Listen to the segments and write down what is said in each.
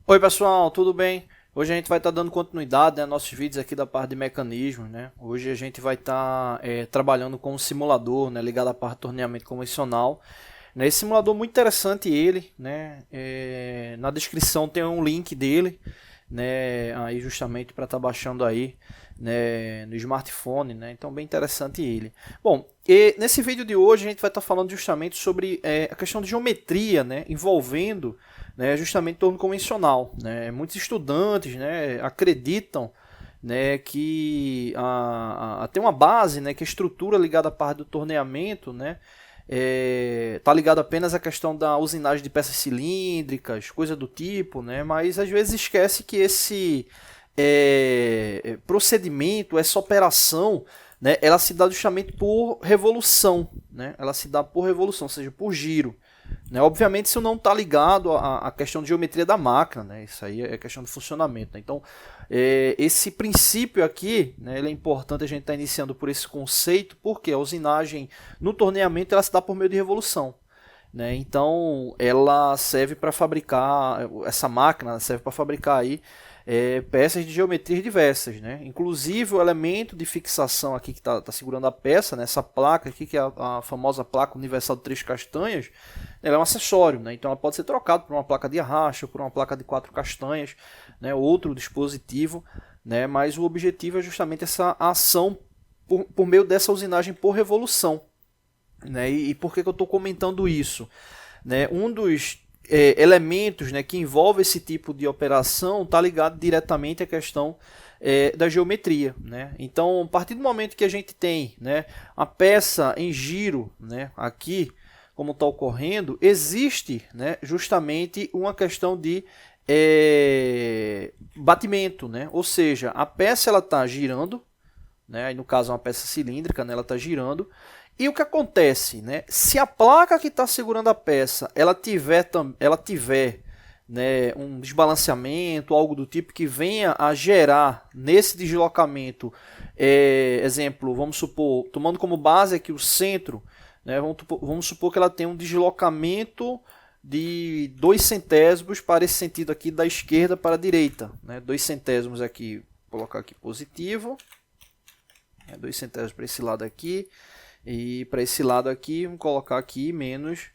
Oi pessoal, tudo bem? Hoje a gente vai estar dando continuidade, né, a nossos vídeos aqui da parte de mecanismos, né? Hoje a gente vai estar trabalhando com um simulador, né, ligado à parte de torneamento convencional. Né, esse simulador é muito interessante ele, né? Na descrição tem um link dele, né? Aí justamente para estar baixando aí, né, no smartphone, né? Então bem interessante ele. Bom, e nesse vídeo de hoje a gente vai estar falando justamente sobre a questão de geometria, né, envolvendo, né, justamente torno convencional, né? Muitos estudantes, né, acreditam, né, que tem uma base, né, que a estrutura ligada à parte do torneamento, né, tá ligado apenas à questão da usinagem de peças cilíndricas, coisa do tipo, né, mas às vezes esquece que esse procedimento, essa operação, né, ela se dá justamente por revolução, né, ela se dá por revolução, ou seja, por giro. Né? Obviamente isso não está ligado à questão de geometria da máquina, né? Isso aí é questão de funcionamento. Né? Então, esse princípio aqui, né, ele é importante a gente estar iniciando por esse conceito, porque a usinagem no torneamento ela se dá por meio de revolução. Né? Então, ela serve para fabricar, essa máquina serve para fabricar aí, peças de geometrias diversas, né? Inclusive o elemento de fixação aqui que está segurando a peça, né? Essa placa aqui, que é a famosa placa universal de 3 castanhas, ela é um acessório, né? Então ela pode ser trocada por uma placa de arrasto, por uma placa de 4 castanhas, né? Outro dispositivo, né? Mas o objetivo é justamente essa ação por meio dessa usinagem por revolução. Né? E por que eu estou comentando isso? Né? Um dos elementos, né, que envolve esse tipo de operação está ligado diretamente à questão da geometria. Né? Então, a partir do momento que a gente tem, né, a peça em giro, né, aqui, como está ocorrendo, existe, né, justamente uma questão de batimento. Né? Ou seja, a peça está girando, né, no caso é uma peça cilíndrica, né, ela está girando. E o que acontece, né? Se a placa que está segurando a peça, ela tiver, né, um desbalanceamento, algo do tipo que venha a gerar nesse deslocamento, exemplo, vamos supor, tomando como base aqui o centro, né, vamos supor que ela tem um deslocamento de 2 centésimos para esse sentido aqui da esquerda para a direita, né, 2 centésimos aqui, vou colocar aqui positivo, 2 centésimos para esse lado aqui. E para esse lado aqui, vamos colocar aqui menos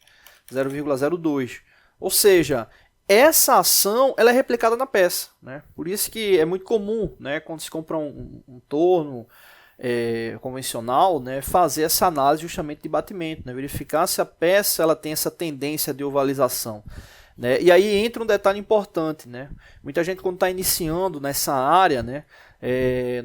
0,02. Ou seja, essa ação ela é replicada na peça. Né? Por isso que é muito comum, né, quando se compra um torno convencional, né, fazer essa análise justamente de batimento. Né? Verificar se a peça ela tem essa tendência de ovalização. Né? E aí entra um detalhe importante. Né? Muita gente quando está iniciando nessa área, né,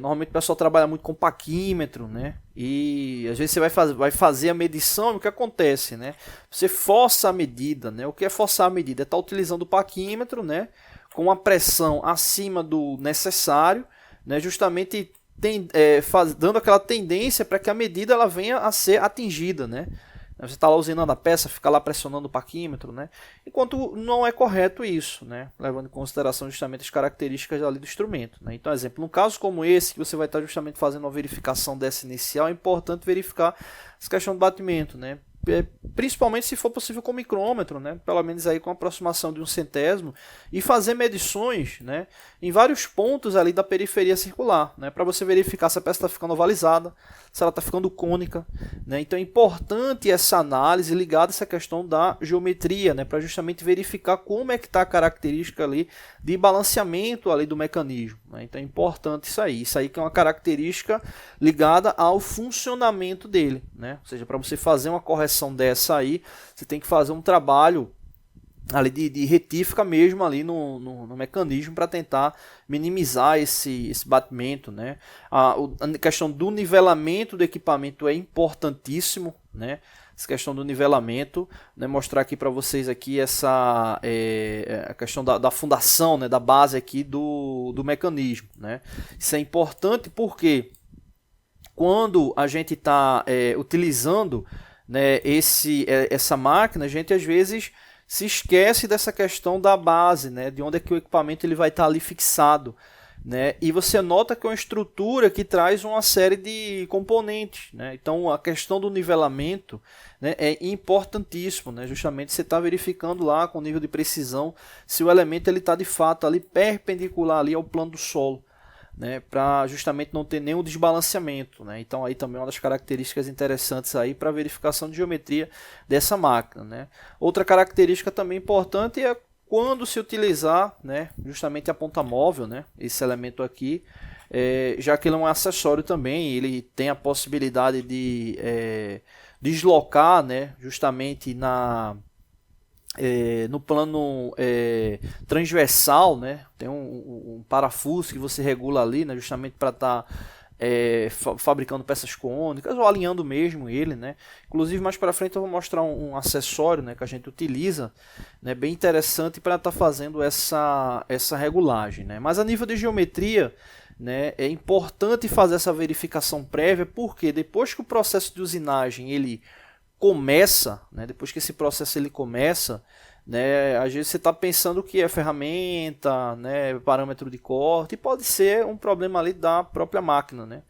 normalmente o pessoal trabalha muito com paquímetro, né? E às vezes você vai fazer a medição e o que acontece, né? Você força a medida, né? O que é forçar a medida? É estar utilizando o paquímetro, né? Com a pressão acima do necessário, né? Justamente dando aquela tendência para que a medida ela venha a ser atingida, né? Você está lá usinando a peça, fica lá pressionando o paquímetro, né? Enquanto não é correto isso, né? Levando em consideração justamente as características ali do instrumento. Né? Então, exemplo, num caso como esse, que você vai estar justamente fazendo uma verificação dessa inicial, é importante verificar essa questão do batimento, né? Principalmente se for possível com micrômetro, né? Pelo menos aí com aproximação de 1 centésimo, e fazer medições, né, em vários pontos ali da periferia circular, né, para você verificar se a peça está ficando ovalizada, se ela está ficando cônica. Né? Então é importante essa análise ligada a essa questão da geometria, né, para justamente verificar como é que está a característica ali de balanceamento ali do mecanismo. Né? Então é importante isso aí que é uma característica ligada ao funcionamento dele. Né? Ou seja, para você fazer uma correção dessa aí, você tem que fazer um trabalho ali de retífica mesmo ali no mecanismo para tentar minimizar esse batimento. Né? A questão do nivelamento do equipamento é importantíssimo. Né? Essa questão do nivelamento, né? Mostrar aqui para vocês aqui essa a questão da fundação, né? Da base aqui do mecanismo. Né? Isso é importante porque quando a gente está utilizando, né, essa máquina, a gente às vezes se esquece dessa questão da base, né, de onde é que o equipamento ele vai estar ali fixado. né? E você nota que é uma estrutura que traz uma série de componentes, né? Então a questão do nivelamento, né, é importantíssimo, né? Justamente você está verificando lá com o nível de precisão se o elemento ele está de fato ali perpendicular ali ao plano do solo, né, para justamente não ter nenhum desbalanceamento, né? Então aí também é uma das características interessantes aí para verificação de geometria dessa máquina, né? Outra característica também importante é quando se utilizar, né, justamente a ponta móvel, né, esse elemento aqui, já que ele é um acessório também, ele tem a possibilidade de deslocar, né, justamente no plano transversal, né, tem um parafuso que você regula ali, né, justamente para estar fabricando peças cônicas ou alinhando mesmo ele, né? Inclusive mais para frente eu vou mostrar um acessório, né, que a gente utiliza, né, bem interessante para estar fazendo essa regulagem, né? Mas a nível de geometria, né, é importante fazer essa verificação prévia, porque depois que o processo de usinagem ele começa, né, depois que esse processo ele começa, né, às vezes você está pensando que é ferramenta, né, parâmetro de corte, e pode ser um problema ali da própria máquina, né?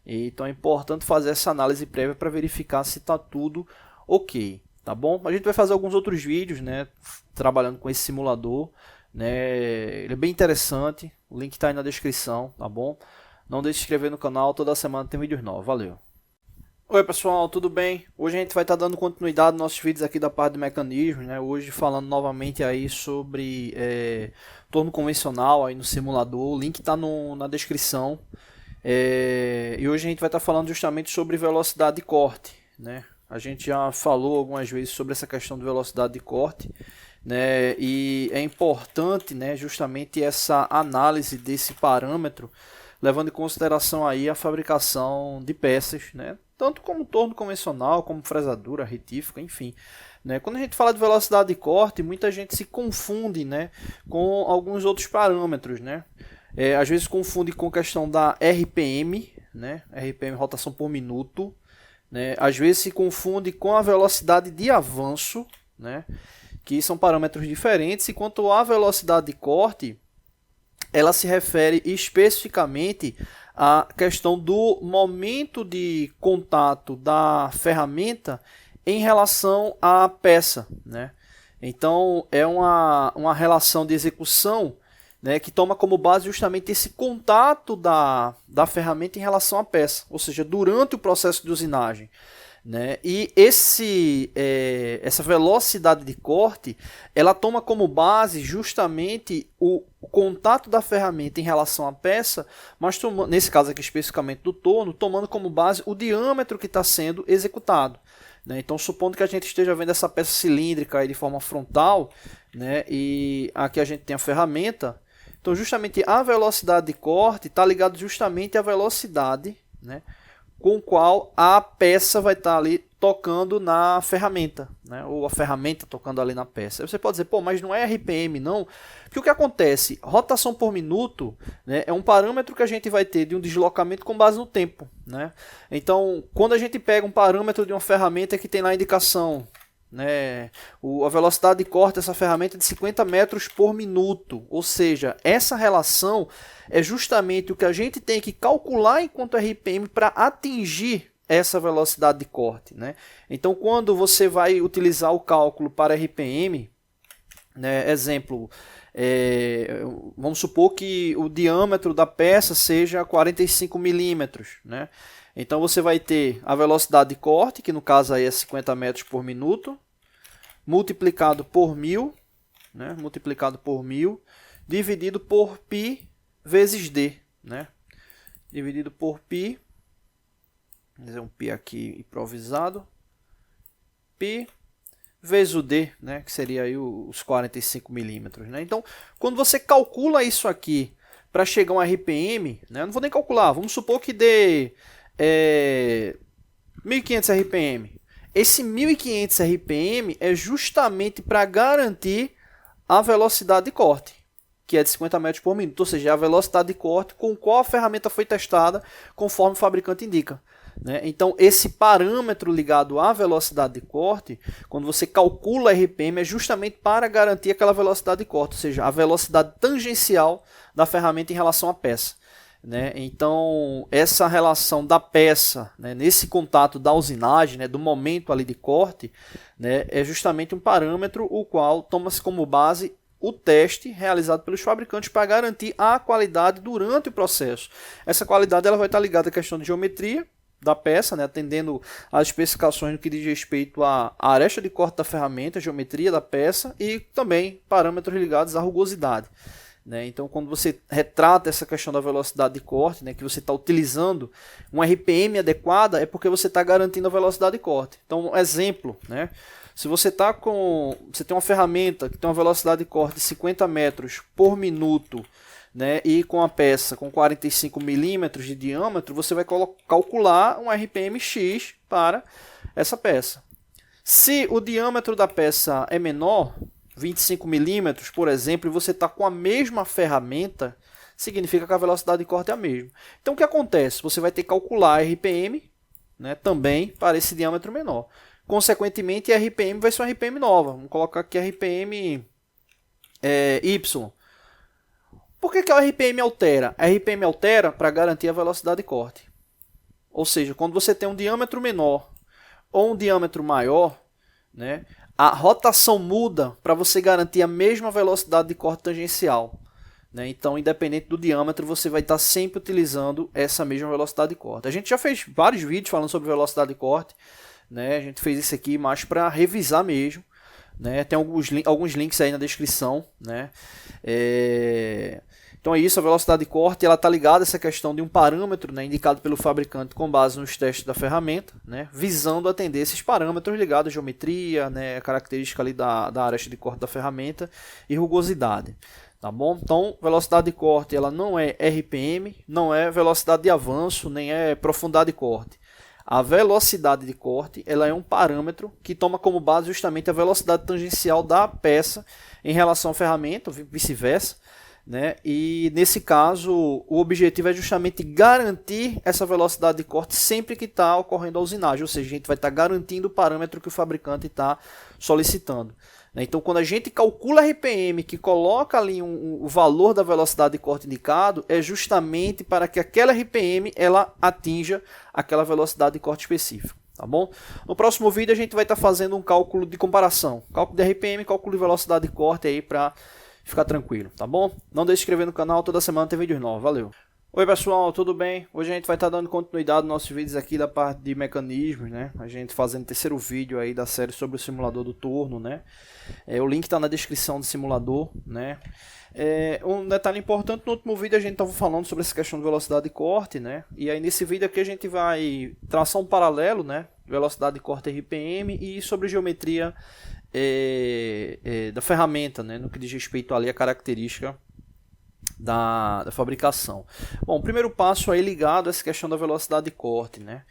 Então é importante fazer essa análise prévia para verificar se está tudo ok, tá bom? A gente vai fazer alguns outros vídeos, né, trabalhando com esse simulador, né? Ele é bem interessante, o link está aí na descrição, tá bom? Não deixe de se inscrever no canal, toda semana tem vídeos novos, valeu! Oi pessoal, tudo bem? Hoje a gente vai estar dando continuidade nos nossos vídeos aqui da parte de mecanismos, né? Hoje falando novamente aí sobre torno convencional aí no simulador, o link está na descrição. E hoje a gente vai estar falando justamente sobre velocidade de corte, né? A gente já falou algumas vezes sobre essa questão de velocidade de corte, né? E é importante, né, justamente essa análise desse parâmetro, levando em consideração aí a fabricação de peças, né? Tanto como torno convencional, como fresadura, retífica, enfim, né? Quando a gente fala de velocidade de corte, muita gente se confunde, né, com alguns outros parâmetros, né? Às vezes confunde com a questão da RPM, né? RPM, rotação por minuto, né? Às vezes se confunde com a velocidade de avanço, né? Que são parâmetros diferentes, e quanto à velocidade de corte, ela se refere especificamente à questão do momento de contato da ferramenta em relação à peça, né? Então é uma relação de execução, né, que toma como base justamente esse contato da ferramenta em relação à peça, ou seja, durante o processo de usinagem, né? E essa velocidade de corte, ela toma como base justamente o contato da ferramenta em relação à peça, mas nesse caso aqui especificamente do torno, tomando como base o diâmetro que está sendo executado, né? Então, supondo que a gente esteja vendo essa peça cilíndrica aí de forma frontal, né, e aqui a gente tem a ferramenta, então justamente a velocidade de corte está ligada justamente à velocidade, né, com o qual a peça vai estar ali tocando na ferramenta, né? Ou a ferramenta tocando ali na peça. Aí você pode dizer, pô, mas não é RPM não? Porque o que acontece? Rotação por minuto, né, é um parâmetro que a gente vai ter de um deslocamento com base no tempo, né? Então, quando a gente pega um parâmetro de uma ferramenta que tem lá a indicação, né, a velocidade de corte dessa ferramenta é de 50 metros por minuto, ou seja, essa relação é justamente o que a gente tem que calcular enquanto RPM para atingir essa velocidade de corte, né? Então, quando você vai utilizar o cálculo para RPM, né, exemplo, vamos supor que o diâmetro da peça seja 45 milímetros, né? Então você vai ter a velocidade de corte, que no caso aí é 50 metros por minuto, multiplicado por 1000, né? Multiplicado por 1000, dividido por π vezes d, né? Dividido por π, vou fazer um π aqui improvisado, π vezes o d, né? Que seria aí os 45 milímetros, né? Então, quando você calcula isso aqui para chegar a um RPM, né? Eu não vou nem calcular, vamos supor que dê 1500 RPM. Esse 1500 RPM é justamente para garantir a velocidade de corte, que é de 50 metros por minuto, ou seja, a velocidade de corte com qual a ferramenta foi testada, conforme o fabricante indica, né? Então, esse parâmetro ligado à velocidade de corte, quando você calcula a RPM, é justamente para garantir aquela velocidade de corte, ou seja, a velocidade tangencial da ferramenta em relação à peça, né? Então, essa relação da peça, né, nesse contato da usinagem, né, do momento ali de corte, né, é justamente um parâmetro o qual toma-se como base o teste realizado pelos fabricantes para garantir a qualidade durante o processo. Essa qualidade ela vai estar ligada à questão de geometria da peça, né, atendendo às especificações no que diz respeito à aresta de corte da ferramenta, a geometria da peça e também parâmetros ligados à rugosidade, né? Então, quando você retrata essa questão da velocidade de corte, né, que você está utilizando uma RPM adequada, é porque você está garantindo a velocidade de corte. Então, um exemplo, né? Se você tem uma ferramenta que tem uma velocidade de corte de 50 metros por minuto, né, e com a peça com 45 milímetros de diâmetro, você vai calcular um RPM X para essa peça. Se o diâmetro da peça é menor, 25 milímetros, por exemplo, e você está com a mesma ferramenta, significa que a velocidade de corte é a mesma. Então, o que acontece? Você vai ter que calcular a RPM, né, também para esse diâmetro menor. Consequentemente, a RPM vai ser uma RPM nova. Vamos colocar aqui a RPM Y. Por que a RPM altera? A RPM altera para garantir a velocidade de corte. Ou seja, quando você tem um diâmetro menor ou um diâmetro maior, né, a rotação muda para você garantir a mesma velocidade de corte tangencial, né? Então, independente do diâmetro, você vai estar sempre utilizando essa mesma velocidade de corte. A gente já fez vários vídeos falando sobre velocidade de corte, né? A gente fez isso aqui mais para revisar mesmo, né? Tem alguns links aí na descrição, né? Então é isso, a velocidade de corte ela está ligada a essa questão de um parâmetro, né, indicado pelo fabricante com base nos testes da ferramenta, né, visando atender esses parâmetros ligados à geometria, né, a característica ali da aresta de corte da ferramenta e rugosidade. Tá bom? Então, velocidade de corte ela não é RPM, não é velocidade de avanço, nem é profundidade de corte. A velocidade de corte ela é um parâmetro que toma como base justamente a velocidade tangencial da peça em relação à ferramenta, ou vice-versa, né? E nesse caso, o objetivo é justamente garantir essa velocidade de corte sempre que está ocorrendo a usinagem, ou seja, a gente vai estar garantindo o parâmetro que o fabricante está solicitando. Então, quando a gente calcula a RPM, que coloca ali o valor da velocidade de corte indicado, é justamente para que aquela RPM ela atinja aquela velocidade de corte específica. Tá bom? No próximo vídeo a gente vai estar fazendo um cálculo de comparação, cálculo de RPM, cálculo de velocidade de corte aí para ficar tranquilo, tá bom? Não deixe de se inscrever no canal, toda semana tem vídeos novos, valeu! Oi pessoal, tudo bem? Hoje a gente vai estar dando continuidade nos nossos vídeos aqui da parte de mecanismos, né? A gente fazendo o terceiro vídeo aí da série sobre o simulador do torno, né? O link está na descrição do simulador, né? Um detalhe importante, no último vídeo a gente estava falando sobre essa questão de velocidade de corte, né? E aí nesse vídeo aqui a gente vai traçar um paralelo, né? Velocidade de corte RPM e sobre geometria da ferramenta, né? No que diz respeito ali à característica da fabricação. Bom, o primeiro passo aí ligado a essa questão da velocidade de corte, né?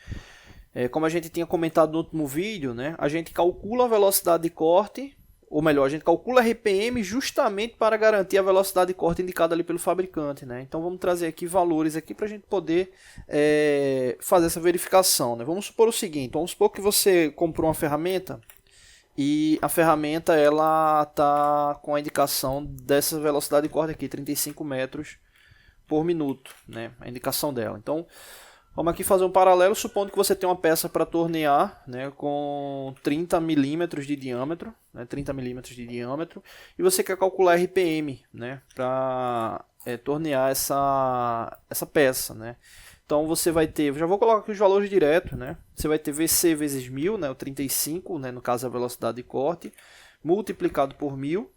Como a gente tinha comentado no último vídeo, né? A gente calcula a velocidade de corte, ou melhor, a gente calcula a RPM justamente para garantir a velocidade de corte indicada ali pelo fabricante, né? Então vamos trazer aqui valores aqui para a gente poder fazer essa verificação, né? Vamos supor o seguinte, vamos supor que você comprou uma ferramenta e a ferramenta ela tá com a indicação dessa velocidade de corte aqui, 35 metros por minuto, né? A indicação dela. Então, vamos aqui fazer um paralelo, supondo que você tem uma peça para tornear, né, com 30 milímetros de diâmetro, né, 30 milímetros de diâmetro, e você quer calcular RPM, né, para tornear essa peça, né? Então você vai ter, já vou colocar aqui os valores direto, né? Você vai ter VC vezes 1000, né? O 35, né? No caso a velocidade de corte, multiplicado por 1000,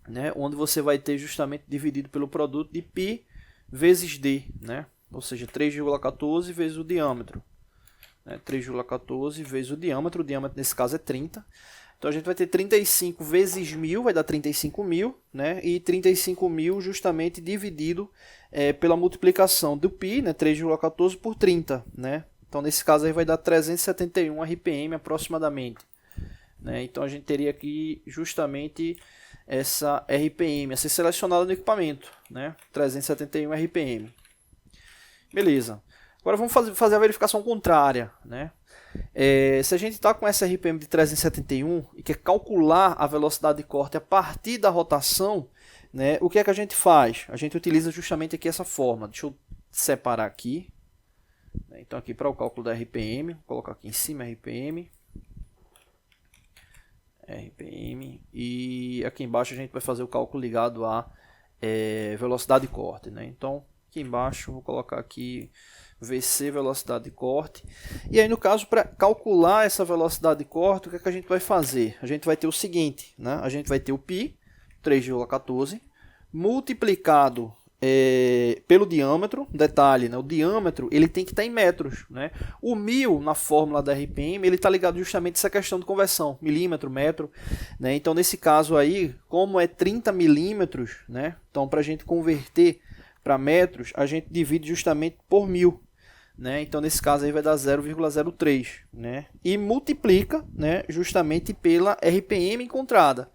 né? Onde você vai ter justamente dividido pelo produto de π vezes d, né? Ou seja, 3,14 vezes o diâmetro, né? 3,14 vezes o diâmetro nesse caso é 30. Então a gente vai ter 35 vezes 1000, vai dar 35.000, né? E 35.000 justamente dividido pela multiplicação do π, né? 3,14 por 30, né? Então nesse caso aí vai dar 371 RPM aproximadamente, né? Então a gente teria aqui justamente essa RPM a ser selecionada no equipamento, né? 371 RPM. Beleza. Agora vamos fazer a verificação contrária, né? Se a gente está com essa RPM de 371 e quer calcular a velocidade de corte a partir da rotação, né, o que é que a gente faz? A gente utiliza justamente aqui essa forma. Deixa eu separar aqui. Então aqui para o cálculo da RPM, vou colocar aqui em cima RPM, e aqui embaixo a gente vai fazer o cálculo ligado à velocidade de corte, né? Então aqui embaixo vou colocar aqui VC, velocidade de corte. E aí no caso, para calcular essa velocidade de corte, o que é que a gente vai fazer? A gente vai ter o seguinte, né? A gente vai ter o π, 3,14, multiplicado pelo diâmetro. Detalhe, né? O diâmetro ele tem que estar em metros, né? O 1000 na fórmula da RPM ele está ligado justamente a essa questão de conversão, milímetro, metro, né? Então nesse caso aí, como é 30 milímetros, né? Então para a gente converter para metros, a gente divide justamente por 1000, né? Então nesse caso aí vai dar 0,03, né? E multiplica, né, justamente pela RPM encontrada,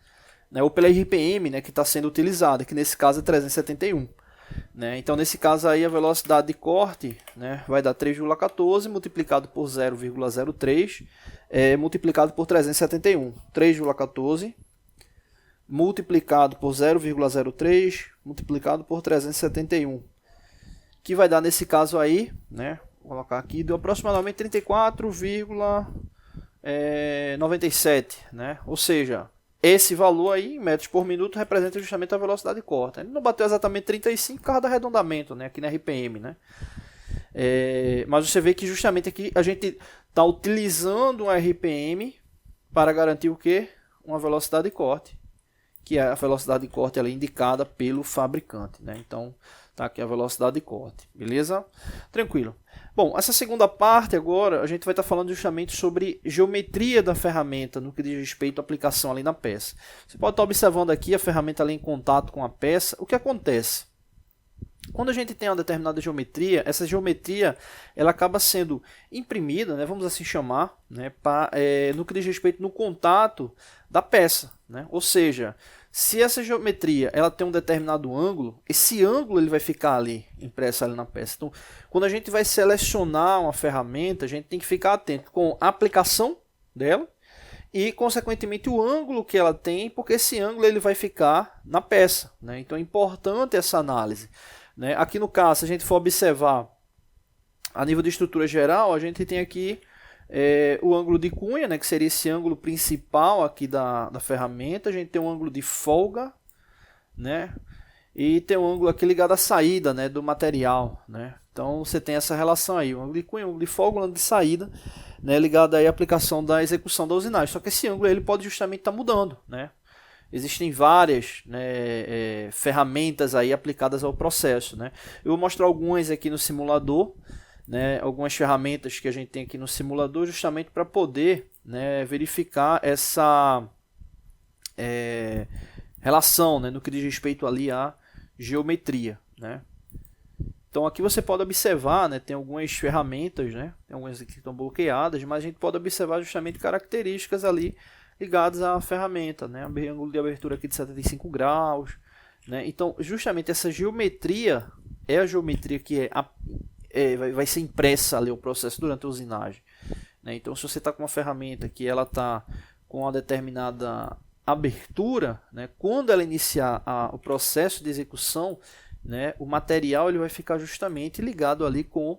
né? Ou pela RPM, né, que está sendo utilizada, que nesse caso é 371. Né? Então, nesse caso aí, a velocidade de corte, né, vai dar 3,14 multiplicado por 0,03 multiplicado por 371. 3,14 multiplicado por 0,03 multiplicado por 371. Que vai dar, nesse caso aí, né, vou colocar aqui, deu aproximadamente 34,97. Né? Ou seja, esse valor aí, em metros por minuto, representa justamente a velocidade de corte. Ele não bateu exatamente 35 por causa do arredondamento, né, aqui na RPM. Né? Mas você vê que justamente aqui a gente está utilizando uma RPM para garantir o quê? Uma velocidade de corte, que é a velocidade de corte ali indicada pelo fabricante. Né? Então, tá aqui a velocidade de corte. Beleza? Tranquilo. Bom, essa segunda parte agora, a gente vai estar falando justamente sobre geometria da ferramenta, no que diz respeito à aplicação ali na peça. Você pode estar observando aqui a ferramenta ali em contato com a peça. O que acontece? Quando a gente tem uma determinada geometria, essa geometria ela acaba sendo imprimida, né, vamos assim chamar, né, no que diz respeito no contato da peça. Né? Ou seja, se essa geometria ela tem um determinado ângulo, esse ângulo ele vai ficar ali, impresso ali na peça. Então, quando a gente vai selecionar uma ferramenta, a gente tem que ficar atento com a aplicação dela e, consequentemente, o ângulo que ela tem, porque esse ângulo ele vai ficar na peça. Né? Então, é importante essa análise. Né? Aqui no caso, se a gente for observar a nível de estrutura geral, a gente tem aqui o ângulo de cunha, né, que seria esse ângulo principal aqui da ferramenta. A gente tem um ângulo de folga, né, e tem um ângulo aqui ligado à saída, né, do material. Né. Então você tem essa relação aí, o ângulo de cunha, o ângulo de folga, o ângulo de saída, né, ligado aí à aplicação da execução da usinagem. Só que esse ângulo ele pode justamente estar mudando. Né. Existem várias, né, ferramentas aí aplicadas ao processo. Né. Eu vou mostrar algumas aqui no simulador. Né, algumas ferramentas que a gente tem aqui no simulador justamente para poder, né, verificar essa relação, né, no que diz respeito ali à geometria. Né. Então aqui você pode observar, né, tem algumas ferramentas, né, tem algumas aqui que estão bloqueadas, mas a gente pode observar justamente características ali ligadas à ferramenta. Né, ângulo de abertura aqui de 75 graus. Né, então justamente essa geometria é a geometria que vai ser impressa ali o processo durante a usinagem. Né? Então, se você está com uma ferramenta que ela está com uma determinada abertura, né? Quando ela iniciar o processo de execução, né? O material ele vai ficar justamente ligado ali com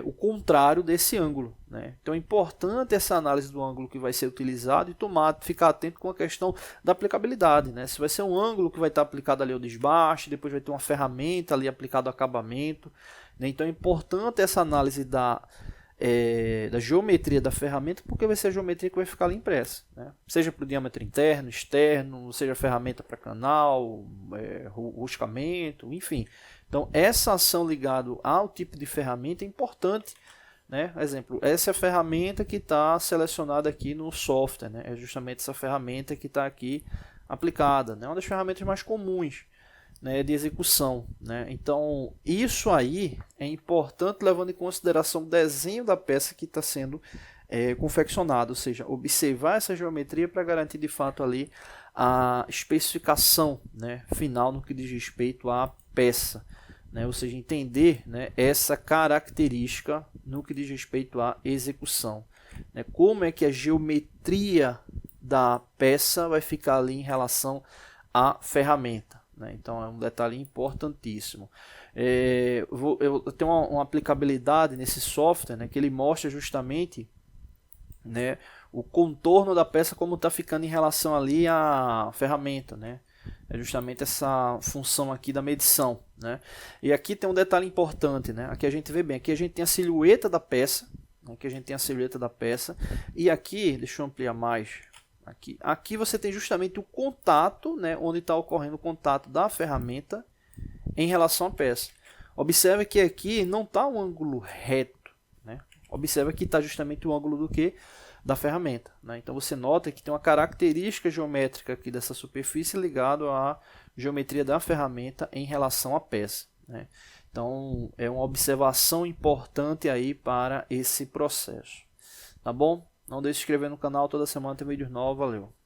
o contrário desse ângulo. Né? Então, é importante essa análise do ângulo que vai ser utilizado e ficar atento com a questão da aplicabilidade. Né? Se vai ser um ângulo que vai estar aplicado ali ao desbaste, depois vai ter uma ferramenta ali aplicada ao acabamento. Né? Então é importante essa análise da geometria da ferramenta, porque vai ser a geometria que vai ficar ali impressa. Né? Seja para o diâmetro interno, externo, seja ferramenta para canal, ruscamento, enfim. Então essa ação ligada ao tipo de ferramenta é importante. Né? Exemplo, essa é a ferramenta que está selecionada aqui no software. Né? É justamente essa ferramenta que está aqui aplicada. Né? Uma das ferramentas mais comuns, né, de execução. Né? Então, isso aí é importante levando em consideração o desenho da peça que está sendo confeccionado, ou seja, observar essa geometria para garantir de fato ali a especificação, né, final no que diz respeito à peça. né? Ou seja, entender, né, essa característica no que diz respeito à execução, né? Como é que a geometria da peça vai ficar ali em relação à ferramenta, né? Então é um detalhe importantíssimo. Eu tenho uma aplicabilidade nesse software, né, que ele mostra justamente, né, o contorno da peça como está ficando em relação ali à ferramenta, né? É justamente essa função aqui da medição, né? E aqui tem um detalhe importante, né? Aqui a gente vê bem, aqui a gente tem a silhueta da peça, aqui a gente tem a silhueta da peça, e aqui, deixa eu ampliar mais, aqui você tem justamente o contato, né, onde está ocorrendo o contato da ferramenta em relação à peça. Observe que aqui não está um ângulo reto, né? Observe que está justamente o ângulo do que? Da ferramenta, né? Então você nota que tem uma característica geométrica aqui dessa superfície ligado à geometria da ferramenta em relação à peça, né? Então é uma observação importante aí para esse processo, tá bom? Não deixe de se inscrever no canal, toda semana tem vídeos novos, valeu!